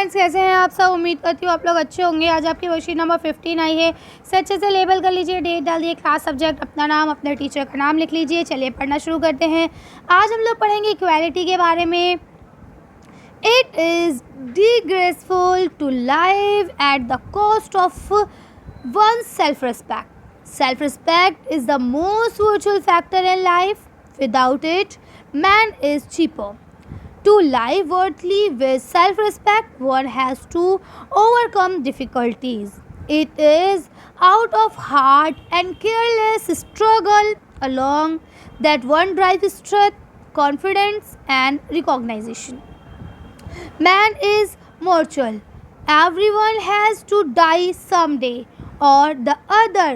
Students, कैसे हैं आप सब। उम्मीद करती हूँ आप लोग अच्छे होंगे। आज आपकी वर्कशीट नंबर 15 आई है। इसे अच्छे से लेबल कर लीजिए, डेट डाल दिए, क्लास, सब्जेक्ट, अपना नाम, अपने टीचर का नाम लिख लीजिए। चलिए पढ़ना शुरू करते हैं। आज हम लोग पढ़ेंगे इक्वालिटी के बारे में। It is disgraceful to live at the cost of oneself respect. Self respect is the most virtual factor in life. Without it, man is cheaper. To live worthily with self-respect, one has to overcome difficulties. It is out of heart and careless struggle along that one drives strength, confidence, and recognition. Man is mortal. Everyone has to die someday or the other,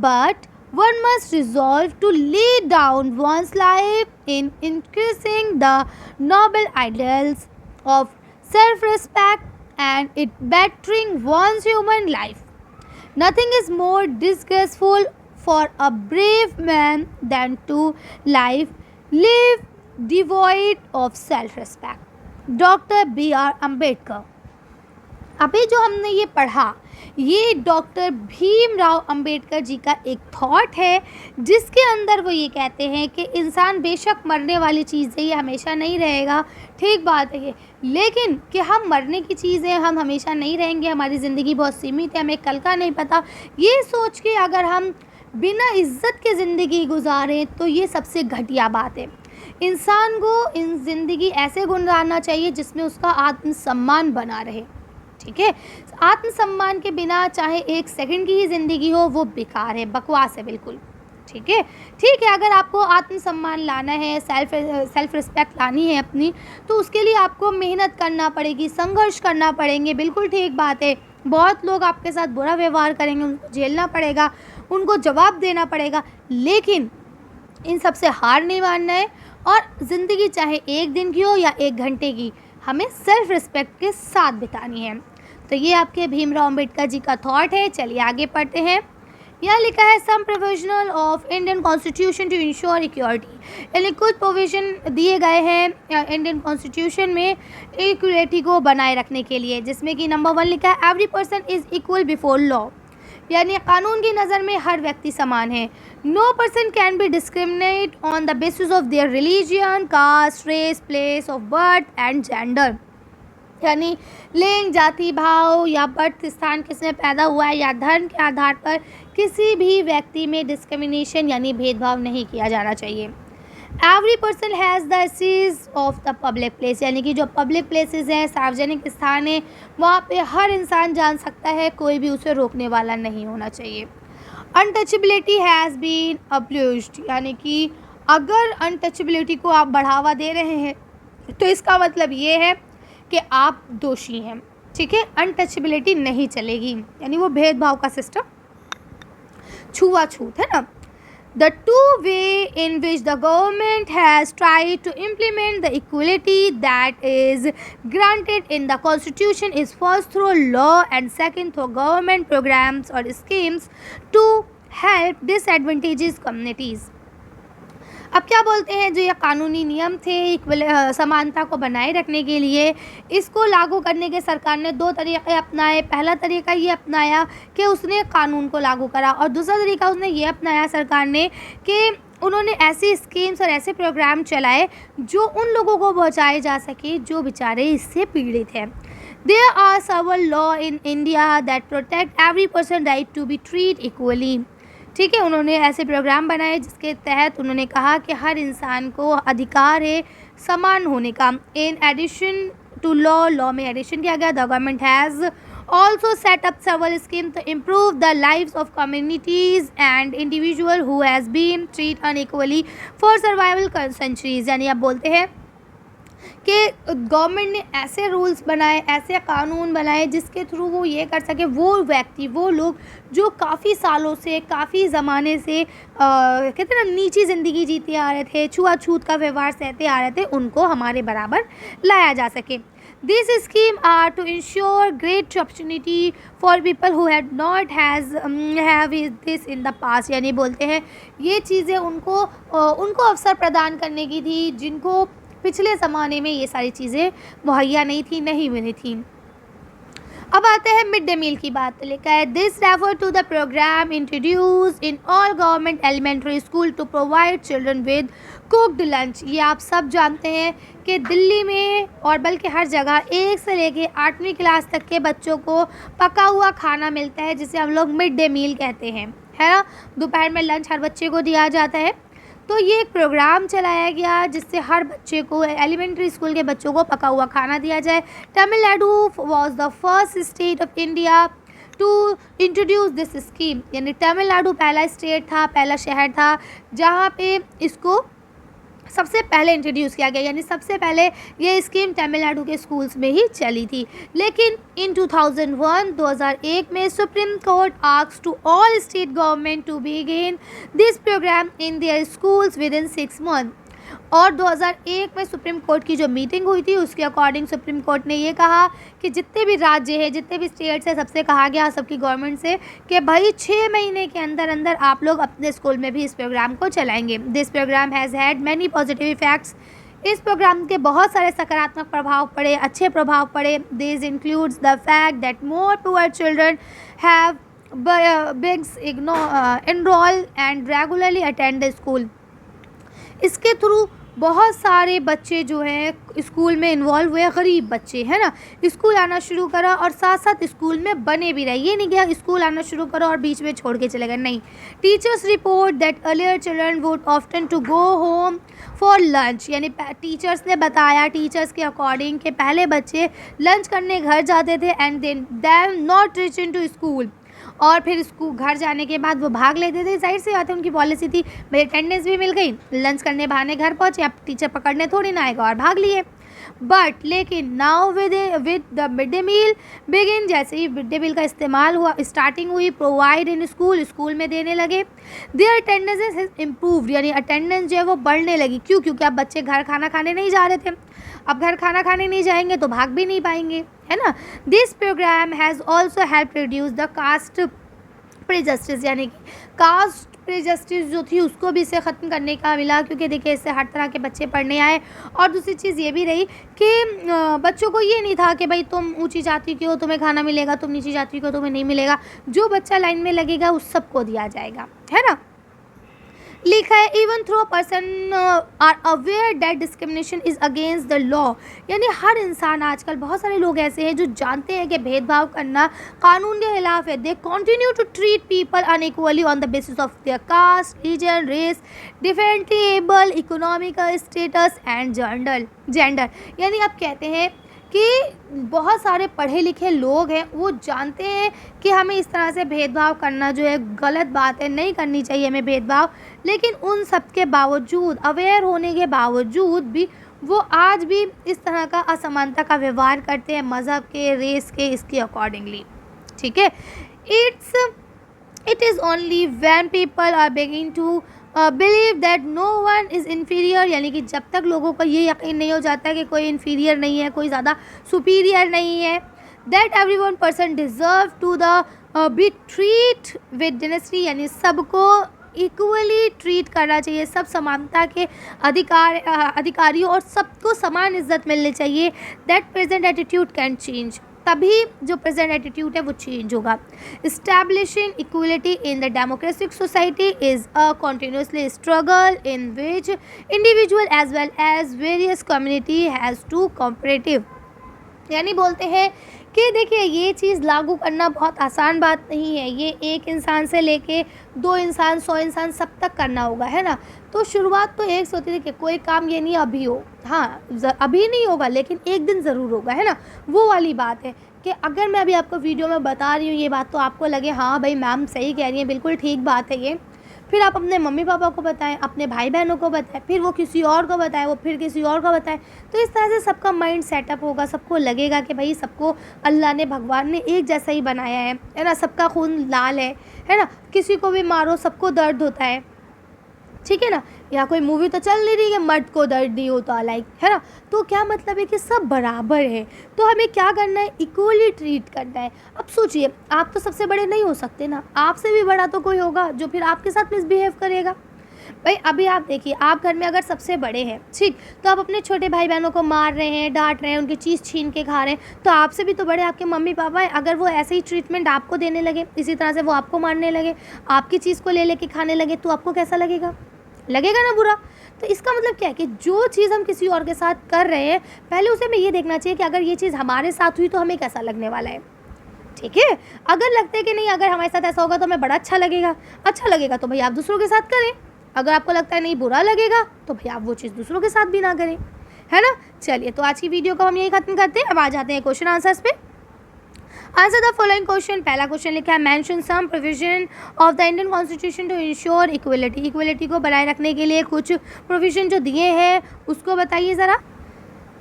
but one must resolve to lay down one's life in increasing the noble ideals of self-respect and it bettering one's human life. Nothing is more disgraceful for a brave man than to live devoid of self-respect. Doctor B.R. Ambedkar. अभी जो हमने ये पढ़ा, ये doctor Bhimrao Ambedkar ji का एक thought है, जिसके अंदर वो ये कहते हैं कि इंसान बेशक मरने वाली चीज़ है, ये हमेशा नहीं रहेगा। ठीक बात है ये, लेकिन कि हम मरने की चीज़ है, हम हमेशा नहीं रहेंगे, हमारी ज़िंदगी बहुत सीमित है, हमें कल का नहीं पता। ये सोच के अगर हम बिना इज्जत के ज़िंदगी गुजारें तो ये सबसे घटिया बात है। इंसान को इन ज़िंदगी ऐसे गुजारना चाहिए जिसमें उसका आत्मसम्मान बना रहे। ठीक है, आत्मसम्मान के बिना चाहे एक सेकंड की ही ज़िंदगी हो, वो बेकार है, बकवास है बिल्कुल। ठीक है, अगर आपको आत्मसम्मान लाना है, सेल्फ रिस्पेक्ट लानी है अपनी, तो उसके लिए आपको मेहनत करना पड़ेगी, संघर्ष करना पड़ेंगे। बिल्कुल ठीक बात है। बहुत लोग आपके साथ बुरा व्यवहार करेंगे, उनको झेलना पड़ेगा, उनको जवाब देना पड़ेगा, लेकिन इन सब से हार नहीं मानना है। और ज़िंदगी चाहे एक दिन की हो या एक घंटे की, हमें सेल्फ रिस्पेक्ट के साथ बितानी है। तो ये आपके भीमराव अम्बेडकर जी का थॉट है। चलिए आगे पढ़ते हैं। यहाँ लिखा है some provisional of Indian constitution to ensure equality, यानी कुछ प्रोविज़न दिए गए हैं इंडियन कॉन्स्टिट्यूशन में इक्वलिटी को बनाए रखने के लिए, जिसमें कि नंबर 1 लिखा है every person is equal before law, यानी कानून की नज़र में हर व्यक्ति समान है। No person can be discriminate on the basis of their religion, caste, race, place of birth and gender, यानी लिंग, जाति, भाव या बर्थ स्थान, किसमें पैदा हुआ है, या धर्म के आधार पर किसी भी व्यक्ति में डिस्क्रिमिनेशन यानी भेदभाव नहीं किया जाना चाहिए। Every person has the access of the public place, यानी कि जो पब्लिक प्लेसेस हैं, सार्वजनिक स्थान है, वहाँ पे हर इंसान जान सकता है, कोई भी उसे रोकने वाला नहीं होना चाहिए। अनटचेबिलिटी हैज़ बीन अब्यूज्ड, यानी कि अगर अनटचेबिलिटी को आप बढ़ावा दे रहे हैं तो इसका मतलब ये है कि आप दोषी हैं। ठीक है, अनटचेबिलिटी नहीं चलेगी, यानी वो भेदभाव का सिस्टम, छुआछूत है ना। The two way in which the government has tried to implement the equality that is granted in the constitution is first through law and second through government programs or schemes to help disadvantaged communities. अब क्या बोलते हैं, जो ये कानूनी नियम थे समानता को बनाए रखने के लिए, इसको लागू करने के सरकार ने 2 तरीक़े अपनाए। पहला तरीका ये अपनाया कि उसने कानून को लागू करा, और दूसरा तरीका उसने ये अपनाया सरकार ने कि उन्होंने ऐसी स्कीम्स और ऐसे प्रोग्राम चलाए जो उन लोगों को पहुँचाए जा सके जो बेचारे इससे पीड़ित हैं। There are several laws in India that protect every person right to be treated equally. ठीक है, उन्होंने ऐसे प्रोग्राम बनाए जिसके तहत उन्होंने कहा कि हर इंसान को अधिकार है समान होने का। इन एडिशन टू लॉ में एडिशन किया गया। The government has also set up several scheme to improve the lives of communities and individual who has been treat unequally for survival centuries, यानी आप बोलते हैं कि गवर्नमेंट ने ऐसे रूल्स बनाए, ऐसे कानून बनाए जिसके थ्रू वो ये कर सके, वो व्यक्ति, वो लोग जो काफ़ी सालों से, काफ़ी ज़माने से कहते हैं ना नीची ज़िंदगी जीते आ रहे थे, छुआछूत का व्यवहार सहते आ रहे थे, उनको हमारे बराबर लाया जा सके। This scheme are to ensure great opportunity for people who had not have this in the past, यानी बोलते हैं ये चीज़ें उनको अवसर प्रदान करने की थी जिनको पिछले ज़माने में ये सारी चीज़ें मुहैया नहीं मिली थी। अब आते हैं मिड डे मील की बात लिखा है this refer to the programme introduce in all government elementary school to provide children with cooked lunch. ये आप सब जानते हैं कि दिल्ली में और बल्कि हर जगह 1 से लेके 8वीं क्लास तक के बच्चों को पका हुआ खाना मिलता है, जिसे हम लोग मिड डे मील कहते हैं, है ना। दोपहर में लंच हर बच्चे को दिया जाता है। तो ये एक प्रोग्राम चलाया गया जिससे हर बच्चे को, एलिमेंट्री स्कूल के बच्चों को पका हुआ खाना दिया जाए। Tamil Nadu was the first state of India to introduce this scheme, यानी तमिलनाडु पहला स्टेट था, पहला शहर था जहाँ पे इसको सबसे पहले इंट्रोड्यूस किया गया, यानी सबसे पहले ये स्कीम तमिलनाडु के स्कूल्स में ही चली थी। लेकिन इन 2001 में supreme court asked to all state government to begin this programme in their schools within 6 month. और 2001 में सुप्रीम कोर्ट की जो मीटिंग हुई थी उसके अकॉर्डिंग सुप्रीम कोर्ट ने ये कहा कि जितने भी राज्य हैं, जितने भी स्टेट्स हैं, सबसे कहा गया, सबकी गवर्नमेंट से, कि भाई 6 महीने के अंदर अंदर आप लोग अपने स्कूल में भी इस प्रोग्राम को चलाएंगे। This programme has had many positive effects. इस प्रोग्राम के बहुत सारे सकारात्मक प्रभाव पड़े, अच्छे प्रभाव पड़े। This includes the fact that more poor children have enroll and regularly attend the school. इसके थ्रू बहुत सारे बच्चे जो हैं स्कूल में इन्वॉल्व हुए, गरीब बच्चे, है ना, स्कूल आना शुरू करा और साथ साथ स्कूल में बने भी रहे। ये नहीं कि स्कूल आना शुरू करो और बीच में छोड़ के चले गए, नहीं। Teachers report that earlier children would often to go home for lunch, यानी टीचर्स ने बताया, टीचर्स के अकॉर्डिंग, कि पहले बच्चे लंच करने घर जाते थे and then not return to school, और फिर स्कूल घर जाने के बाद वो भाग लेते थे। जाहिर सी बात है, उनकी पॉलिसी थी, मेरी अटेंडेंस भी मिल गई, लंच करने बहाने घर पहुँचे, अब टीचर पकड़ने थोड़ी ना आएगा, और भाग लिए। बट लेकिन now with the mid day meal begin, जैसे ही मिड डे मील का इस्तेमाल हुआ, स्टार्टिंग हुई, प्रोवाइड इन स्कूल में देने लगे, देयर अटेंडेंस इज इम्प्रूव्ड, यानी अटेंडेंस जो है वो बढ़ने लगी। क्यों? क्योंकि अब बच्चे घर खाना खाने नहीं जा रहे थे। अब घर खाना खाने नहीं जाएंगे तो भाग भी नहीं पाएंगे, है ना। This programme has also help reduce the caste prejudice, यानी कि कास्ट प्रेजस्टिस जो थी उसको भी इसे ख़त्म करने का मिला, क्योंकि देखिए इससे हर तरह के बच्चे पढ़ने आए। और दूसरी चीज़ ये भी रही कि बच्चों को ये नहीं था कि भाई तुम ऊंची जाति के हो तुम्हें खाना मिलेगा, तुम नीची जाति के हो तुम्हें नहीं मिलेगा। जो बच्चा लाइन में लगेगा उस सबको दिया जाएगा, है ना। लिखा है even through person are aware that discrimination is against the law, यानी हर इंसान, आजकल बहुत सारे लोग ऐसे हैं जो जानते हैं कि भेदभाव करना कानून के खिलाफ है। They continue to treat people unequally on the basis of their caste, region, race, differently able, economical status and gender. यानी आप कहते हैं कि बहुत सारे पढ़े लिखे लोग हैं, वो जानते हैं कि हमें इस तरह से भेदभाव करना जो है गलत बात है, नहीं करनी चाहिए हमें भेदभाव, लेकिन उन सब के बावजूद, अवेयर होने के बावजूद भी वो आज भी इस तरह का असमानता का व्यवहार करते हैं, मज़हब के, रेस के, इसके अकॉर्डिंगली, ठीक है। It is only when people are beginning to believe that no one is inferior, यानी कि जब तक लोगों को ये यकीन नहीं हो जाता है कि कोई इन्फीरियर नहीं है, कोई ज़्यादा सुपीरियर नहीं है, that every one person deserve to the be treat with dignity, यानी सबको इक्वली ट्रीट करना चाहिए, सब समानता के अधिकारियों और सबको समान इज्जत मिलनी चाहिए। That present attitude can change, तभी जो प्रेजेंट एटीट्यूड है वो चेंज होगा। Establishing equality in the democratic society is a continuously struggle in which individual as well as various community has to cooperative, यानी बोलते हैं कि देखिए ये चीज़ लागू करना बहुत आसान बात नहीं है, ये एक इंसान से लेके 2 इंसान, 100 इंसान, सब तक करना होगा, है ना। तो शुरुआत तो एक से होती है कि कोई काम ये नहीं अभी हो, हाँ अभी नहीं होगा लेकिन एक दिन ज़रूर होगा, है ना। वो वाली बात है कि अगर मैं अभी आपको वीडियो में बता रही हूँ ये बात तो आपको लगे हाँ भाई मैम सही कह रही है, बिल्कुल ठीक बात है ये, फिर आप अपने मम्मी पापा को बताएं, अपने भाई बहनों को बताएं, फिर वो किसी और को बताएं, वो फिर किसी और को बताएं, तो इस तरह से सबका माइंड सेटअप होगा, सबको लगेगा कि भाई सबको अल्लाह ने, भगवान ने एक जैसा ही बनाया है ना, सबका खून लाल है ना, किसी को भी मारो सबको दर्द होता है, ठीक है ना। यहाँ कोई मूवी तो चल नहीं रही है मर्द को दर्द नहीं होता, लाइक, है ना। तो क्या मतलब है कि सब बराबर है, तो हमें क्या करना है, इक्वली ट्रीट करना है। अब सोचिए आप तो सबसे बड़े नहीं हो सकते ना, आपसे भी बड़ा तो कोई होगा जो फिर आपके साथ मिसबिहेव करेगा। भाई अभी आप देखिए, आप घर में अगर सबसे बड़े हैं, ठीक, तो आप अपने छोटे भाई बहनों को मार रहे हैं, डांट रहे हैं, उनकी चीज़ छीन के खा रहे हैं, तो आपसे भी तो बड़े आपके मम्मी पापा हैं। अगर वो ऐसे ही ट्रीटमेंट आपको देने लगे, इसी तरह से वो आपको मारने लगे, आपकी चीज़ को ले लेके खाने लगे, तो आपको कैसा लगेगा? लगेगा ना बुरा। तो इसका मतलब क्या है कि जो चीज़ हम किसी और के साथ कर रहे हैं, पहले उसे हमें ये देखना चाहिए कि अगर ये चीज़ हमारे साथ हुई तो हमें कैसा लगने वाला है। ठीक है, अगर लगता है कि नहीं, अगर हमारे साथ ऐसा होगा तो हमें बड़ा अच्छा लगेगा तो भाई आप दूसरों के साथ करें। अगर आपको लगता है नहीं बुरा लगेगा तो भाई आप वो चीज़ दूसरों के साथ भी ना करें, है ना। चलिए, तो आज की वीडियो को हम यही खत्म करते हैं। अब आ जाते हैं क्वेश्चन आंसर्स पे। Answer the following question. पहला क्वेश्चन लिखा है, mention some provision of the Indian constitution to ensure equality. Equality को बनाए रखने के लिए कुछ प्रोविजन जो दिए हैं उसको बताइए ज़रा।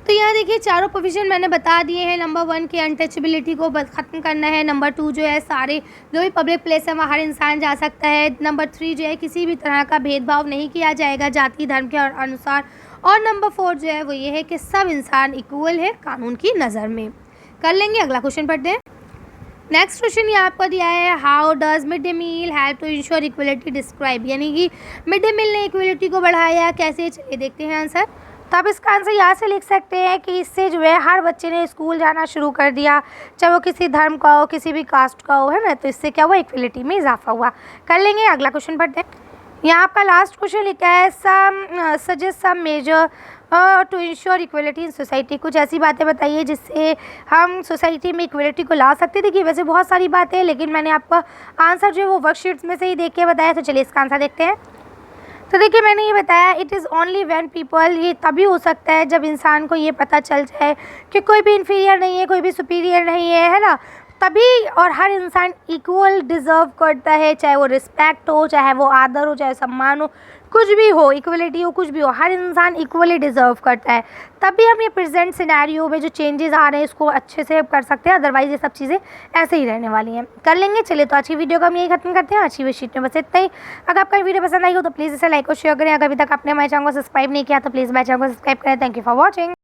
तो यहाँ देखिए, चारों प्रोविजन मैंने बता दिए हैं। नंबर 1 की अनटचेबिलिटी को ख़त्म करना है। नंबर 2 जो है, सारे जो भी पब्लिक प्लेस है वहाँ हर इंसान जा सकता है। नंबर 3 जो है, किसी भी तरह का भेदभाव नहीं किया जाएगा जाति धर्म के अनुसार। और नंबर 4 जो है वो ये है कि सब इंसान इक्वल है कानून की नज़र में। कर लेंगे, अगला क्वेश्चन पढ़ते हैं। नेक्स्ट क्वेश्चन ये आपको दिया है, how does mid day meal help to ensure equality describe, यानी कि मिड डे मील ने इक्वलिटी को बढ़ाया कैसे। चलिए देखते हैं आंसर। तो आप इसका आंसर यहाँ से लिख सकते हैं कि इससे जो है हर बच्चे ने स्कूल जाना शुरू कर दिया, चाहे वो किसी धर्म का हो, किसी भी कास्ट का हो, है ना। तो इससे क्या हुआ, इक्वलिटी में इजाफा हुआ। कर लेंगे, अगला क्वेश्चन पढ़ते हैं। यहाँ आपका लास्ट क्वेश्चन लिखा है, suggest some measure to ensure equality in society. कुछ ऐसी बातें बताइए जिससे हम सोसाइटी में इक्वलिटी को ला सकते। देखिए वैसे बहुत सारी बातें हैं, लेकिन मैंने आपका आंसर जो है वो वर्कशीट्स में से ही देख के बताया। तो चलिए इसका आंसर देखते हैं। तो देखिए मैंने ये बताया, it is only when people, ये तभी हो सकता है जब इंसान को ये पता चल जाए कि कोई भी इन्फीरियर नहीं है, कोई भी सुपीरियर नहीं है ना। तभी, और हर इंसान इक्वल डिज़र्व करता है, चाहे वो रिस्पेक्ट हो, चाहे वो आदर हो, चाहे सम्मान हो, कुछ भी हो, इक्वलिटी हो, कुछ भी हो, हर इंसान इक्वली डिज़र्व करता है। तभी हम ये प्रेजेंट सिनेरियो में जो चेंजेस आ रहे हैं इसको अच्छे से कर सकते हैं, अदरवाइज़ ये सब चीज़ें ऐसे ही रहने वाली हैं। कर लेंगे। चलिए, तो आज की वीडियो को हम यही खत्म करते हैं। आज की शीट में बस इतना ही। अगर आपका वीडियो पसंद आई हो तो प्लीज़ इसे लाइक और शेयर करें। अगर अभी तक आपने हमारे चैनल को सब्सक्राइब नहीं किया तो प्लीज़ हमारे चैनल को सब्सक्राइब करें। Thank you for watching.